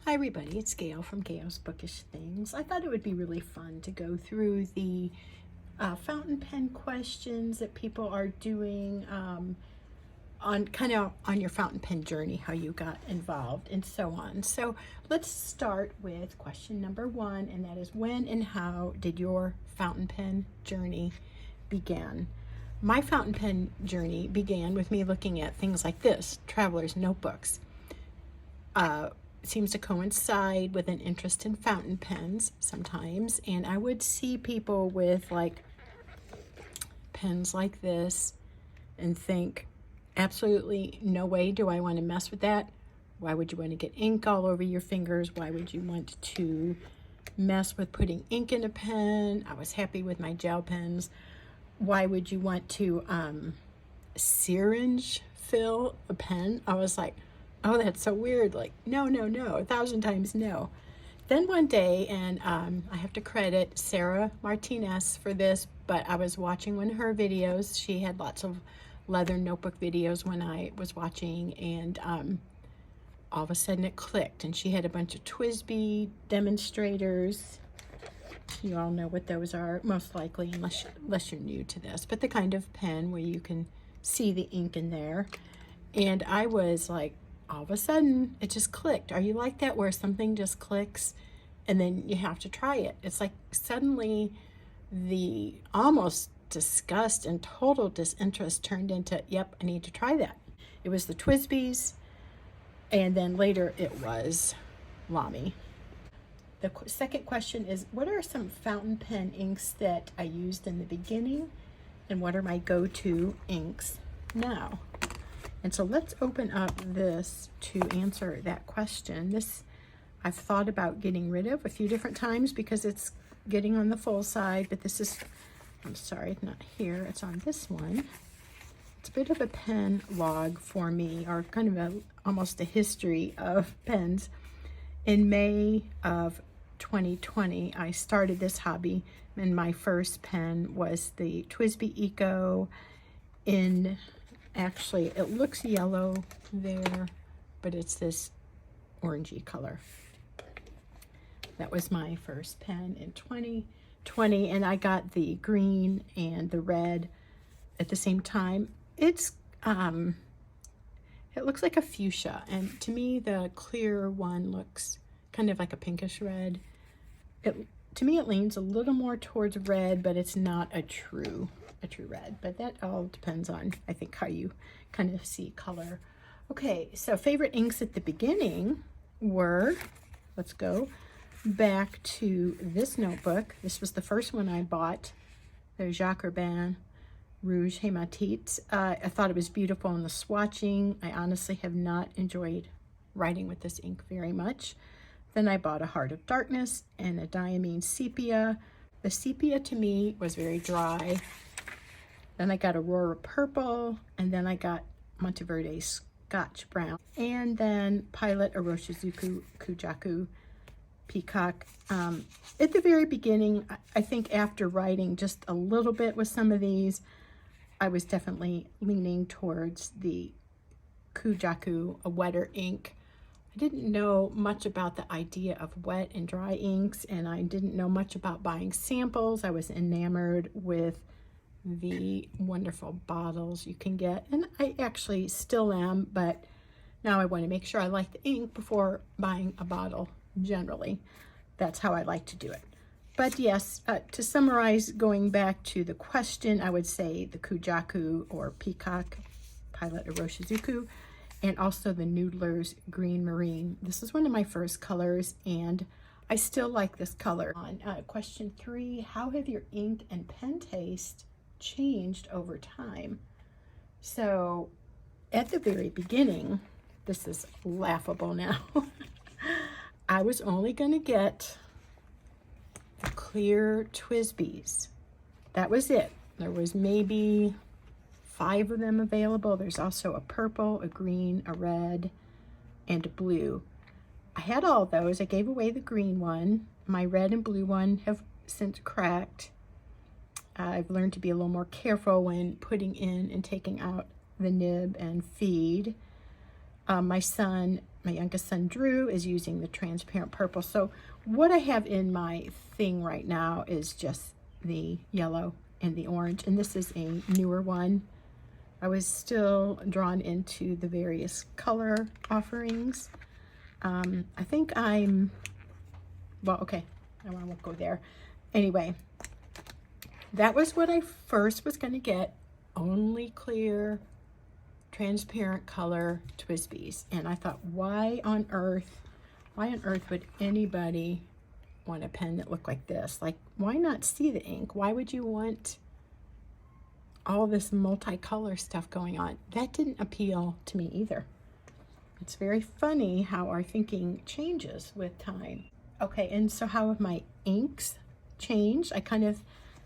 Hi everybody, it's Gail from Gail's Bookish Things. I thought it would be really fun to go through the fountain pen questions that people are doing on your fountain pen journey, how you got involved and so on. So let's start with question number 1, and that is, when and how did your fountain pen journey begin? My fountain pen journey began with me looking at things like this, traveler's notebooks. Seems to coincide with an interest in fountain pens sometimes, and I would see people with like pens like this and think, absolutely no way do I want to mess with that. Why would you want to get ink all over your fingers? Why would you want to mess with putting ink in a pen? I was happy with my gel pens. Why would you want to syringe fill a pen? I was like, oh, that's so weird. Like, no, 1,000 times no. Then one day, and I have to credit Sarah Martinez for this, but I was watching one of her videos. She had lots of leather notebook videos when I was watching, and all of a sudden it clicked, and she had a bunch of TWSBI demonstrators. You all know what those are, most likely, unless you're new to this, but the kind of pen where you can see the ink in there. And I was like, all of a sudden it just clicked. Are you like that, where something just clicks and then you have to try it? It's like suddenly the almost disgust and total disinterest turned into, yep, I need to try that. It was the TWSBIs, and then later it was Lamy. The second question is, what are some fountain pen inks that I used in the beginning, and what are my go-to inks now? And so let's open up this to answer that question. This I've thought about getting rid of a few different times because it's getting on the full side, but this is, I'm sorry, it's not here, it's on this one. It's a bit of a pen log for me, or kind of almost a history of pens. In May of 2020, I started this hobby, and my first pen was the TWSBI Eco in, actually, it looks yellow there, but it's this orangey color. That was my first pen in 2020, and I got the green and the red at the same time. It's it looks like a fuchsia, and to me the clear one looks kind of like a pinkish red. To me it leans a little more towards red, but it's not a true red, but that all depends on, I think, how you kind of see color. Okay, so favorite inks at the beginning were, let's go back to this notebook. This was the first one I bought, the Jacques Herbin Rouge Hématite. I thought it was beautiful in the swatching. I honestly have not enjoyed writing with this ink very much. Then I bought a Heart of Darkness and a Diamine Sepia. The sepia to me was very dry. Then I got Aurora Purple, and then I got Monteverde Scotch Brown, and then Pilot Iroshizuku Kujaku Peacock. At the very beginning, I think after writing just a little bit with some of these, I was definitely leaning towards the Kujaku, a wetter ink. I didn't know much about the idea of wet and dry inks, and I didn't know much about buying samples. I was enamored with the wonderful bottles you can get, and I actually still am, but now I want to make sure I like the ink before buying a bottle. Generally, that's how I like to do it. But yes, to summarize, going back to the question, I would say the Kujaku or Peacock Pilot Iroshizuku, and also the Noodler's Green Marine. This is one of my first colors, and I still like this color. On question 3, how have your ink and pen taste changed over time? So at the very beginning, this is laughable now. I was only going to get the clear TWSBIs. That was it. There was maybe 5 of them available. There's also a purple, a green, a red, and a blue. I had all those. I gave away the green one. My red and blue one have since cracked. I've learned to be a little more careful when putting in and taking out the nib and feed. My son my youngest son Drew is using the transparent purple. So what I have in my thing right now is just the yellow and the orange, and this is a newer one. I was still drawn into the various color offerings. I think well, okay, I won't go there. Anyway, that was what I first was going to get, only clear, transparent color Twisbies. And I thought, why on earth would anybody want a pen that looked like this? Like, why not see the ink? Why would you want all this multicolor stuff going on? That didn't appeal to me either. It's very funny how our thinking changes with time. Okay, and so how have my inks changed? I kind of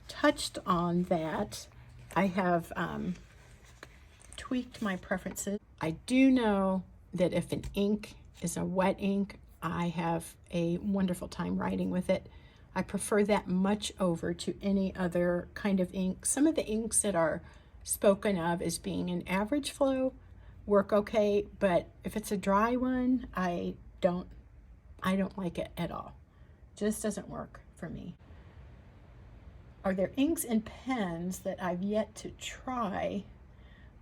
touched on that. I have tweaked my preferences. I do know that if an ink is a wet ink, I have a wonderful time writing with it. I prefer that much over to any other kind of ink. Some of the inks that are spoken of as being an average flow work okay, but if it's a dry one, I don't like it at all. Just doesn't work for me. Are there inks and pens that I've yet to try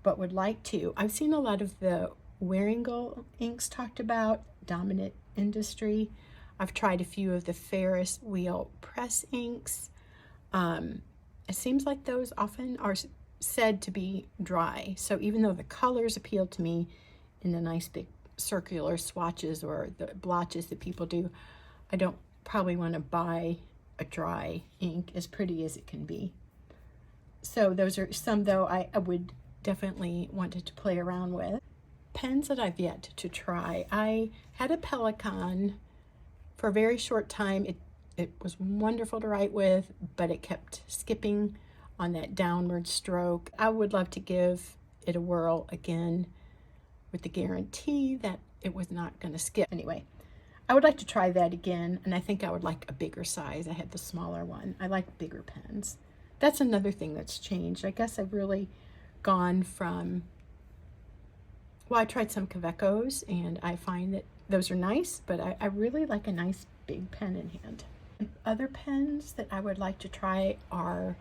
but would like to? I've seen a lot of the Waringal inks talked about, Dominant Industry. I've tried a few of the Ferris wheel press inks. It seems like those often are said to be dry. So even though the colors appeal to me in the nice big circular swatches or the blotches that people do, I don't probably want to buy a dry ink, as pretty as it can be. So those are some, though, I would definitely wanted to play around with. Pens that I've yet to try. I had a Pelican for a very short time. It was wonderful to write with, but it kept skipping on that downward stroke. I would love to give it a whirl again with the guarantee that it was not going to skip. Anyway, I would like to try that again, and I think I would like a bigger size. I had the smaller one. I like bigger pens. That's another thing that's changed. I guess I've really gone from, well, I tried some Kavecos, and I find that those are nice, but I really like a nice big pen in hand. Other pens that I would like to try are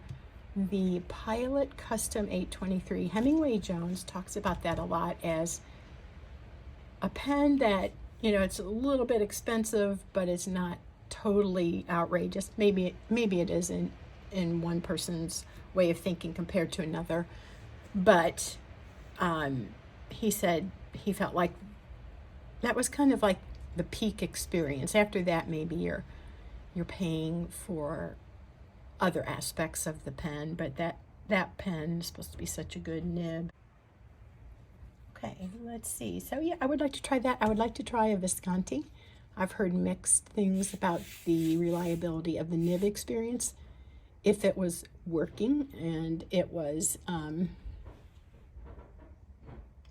the Pilot Custom 823. Hemingway Jones talks about that a lot as a pen that, you know, it's a little bit expensive, but it's not totally outrageous. Maybe it is in one person's way of thinking compared to another. But he said he felt like that was kind of like the peak experience. After that, maybe you're paying for other aspects of the pen, but that pen is supposed to be such a good nib. Okay, let's see. So yeah, I would like to try that. I would like to try a Visconti. I've heard mixed things about the reliability of the nib experience. If it was working and it was,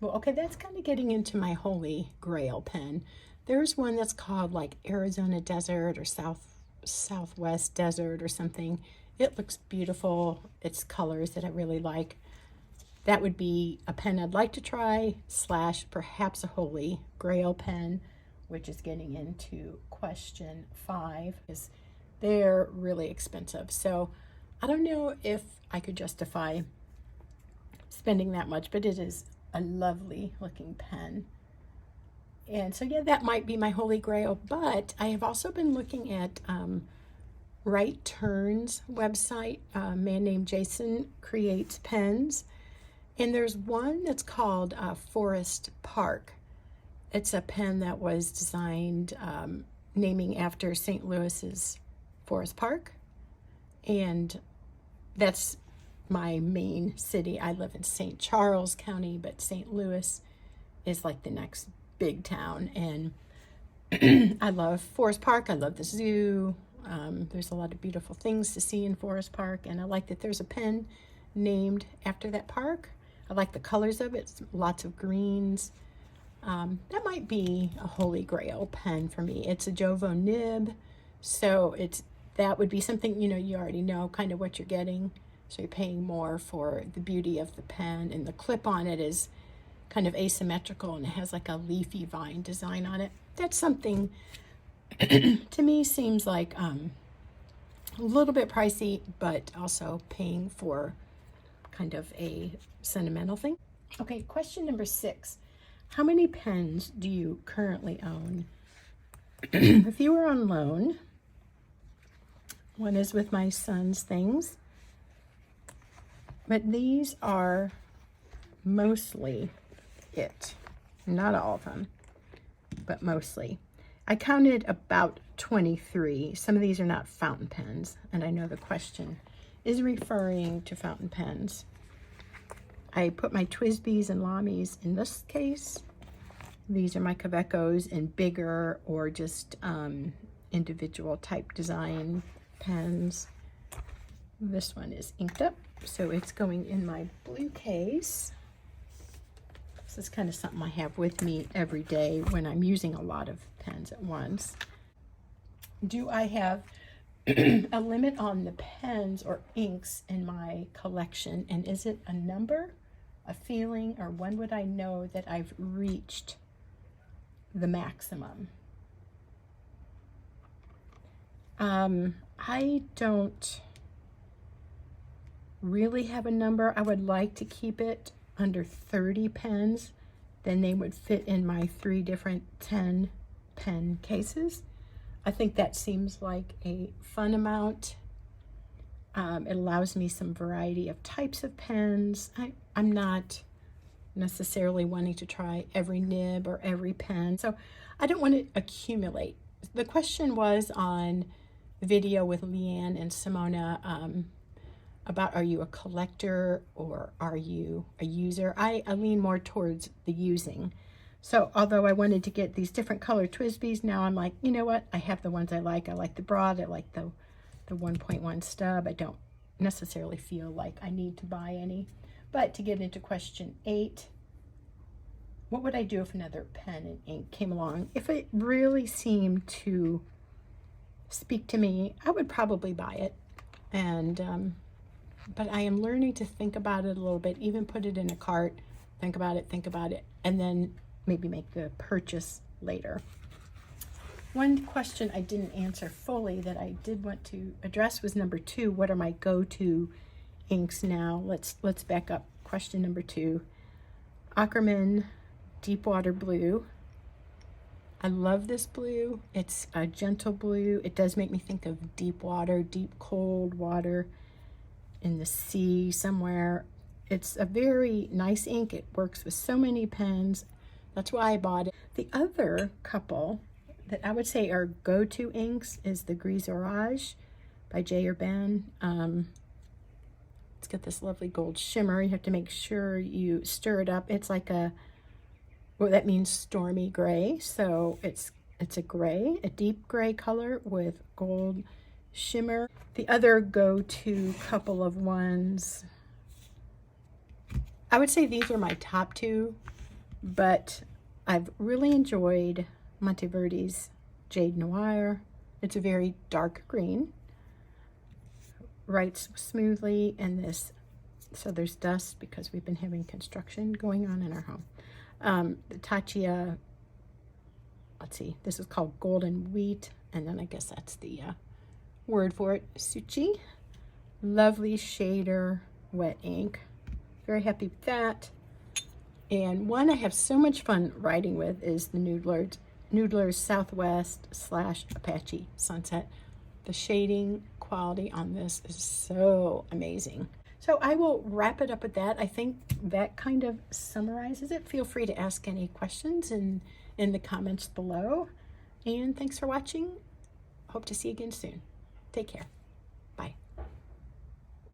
well, okay, that's kind of getting into my holy grail pen. There's one that's called like Arizona Desert or Southwest Desert or something. It looks beautiful. It's colors that I really like. That would be a pen I'd like to try, / perhaps a holy grail pen, which is getting into question 5, is they're really expensive. So I don't know if I could justify spending that much, but it is a lovely looking pen. And so yeah, that might be my holy grail, but I have also been looking at Right Turn's website. A man named Jason creates pens, and there's one that's called Forest Park. It's a pen that was designed naming after St. Louis's Forest Park, and that's my main city. I live in St. Charles County, but St. Louis is like the next big town, and I love Forest Park. I love the zoo. There's a lot of beautiful things to see in Forest Park, and I like that there's a pen named after that park. I like the colors of it. It's lots of greens. That might be a holy grail pen for me. It's a Jovo nib, so that would be something, you know, you already know kind of what you're getting, so you're paying more for the beauty of the pen, and the clip on it is kind of asymmetrical, and it has like a leafy vine design on it. That's something to me seems like a little bit pricey, but also paying for kind of a sentimental thing. Okay, question number 6. How many pens do you currently own? A few are on loan. One is with my son's things. But these are mostly it. Not all of them, but mostly. I counted about 23. Some of these are not fountain pens, and I know the question is referring to fountain pens. I put my Twisbys and Lamies in this case. These are my Kavecos in bigger or just individual type design pens. This one is inked up, so it's going in my blue case. This is kind of something I have with me every day when I'm using a lot of pens at once. Do I have a limit on the pens or inks in my collection? And is it a number, a feeling, or when would I know that I've reached the maximum? I don't really have a number. I would like to keep it under 30 pens. Then they would fit in my 3 different 10 pen cases. I think that seems like a fun amount. It allows me some variety of types of pens. I'm not necessarily wanting to try every nib or every pen, so I don't want to accumulate. The question was on the video with Leanne and Simona about, are you a collector or are you a user? I lean more towards the using. So although I wanted to get these different color Twisbys, now I'm like, you know what? I have the ones I like. I like the broad. I like the 1.1 stub. I don't necessarily feel like I need to buy any. But to get into question 8, what would I do if another pen and ink came along? If it really seemed to speak to me, I would probably buy it. And but I am learning to think about it a little bit, even put it in a cart, think about it, and then maybe make the purchase later. One question I didn't answer fully that I did want to address was number 2. What are my go-to inks now? Let's back up. Question number 2. Ackerman Deepwater Blue. I love this blue. It's a gentle blue. It does make me think of deep water, deep cold water in the sea somewhere. It's a very nice ink. It works with so many pens. That's why I bought it. The other couple that I would say are go-to inks is the Gris Orage by J. or Ben. It's got this lovely gold shimmer. You have to make sure you stir it up. It's like a, well, that means stormy gray. So it's a gray, a deep gray color with gold shimmer. The other go-to couple of ones, I would say these are my top 2, but I've really enjoyed Monteverdi's Jade Noir. It's a very dark green, writes smoothly, and this, so there's dust because we've been having construction going on in our home. The Tachia, let's see, this is called Golden Wheat, and then I guess that's the word for it, Suchi. Lovely shader wet ink. Very happy with that. And one I have so much fun writing with is the Noodler's Southwest / Apache Sunset. The shading quality on this is so amazing. So I will wrap it up with that. I think that kind of summarizes it. Feel free to ask any questions in the comments below. And thanks for watching. Hope to see you again soon. Take care.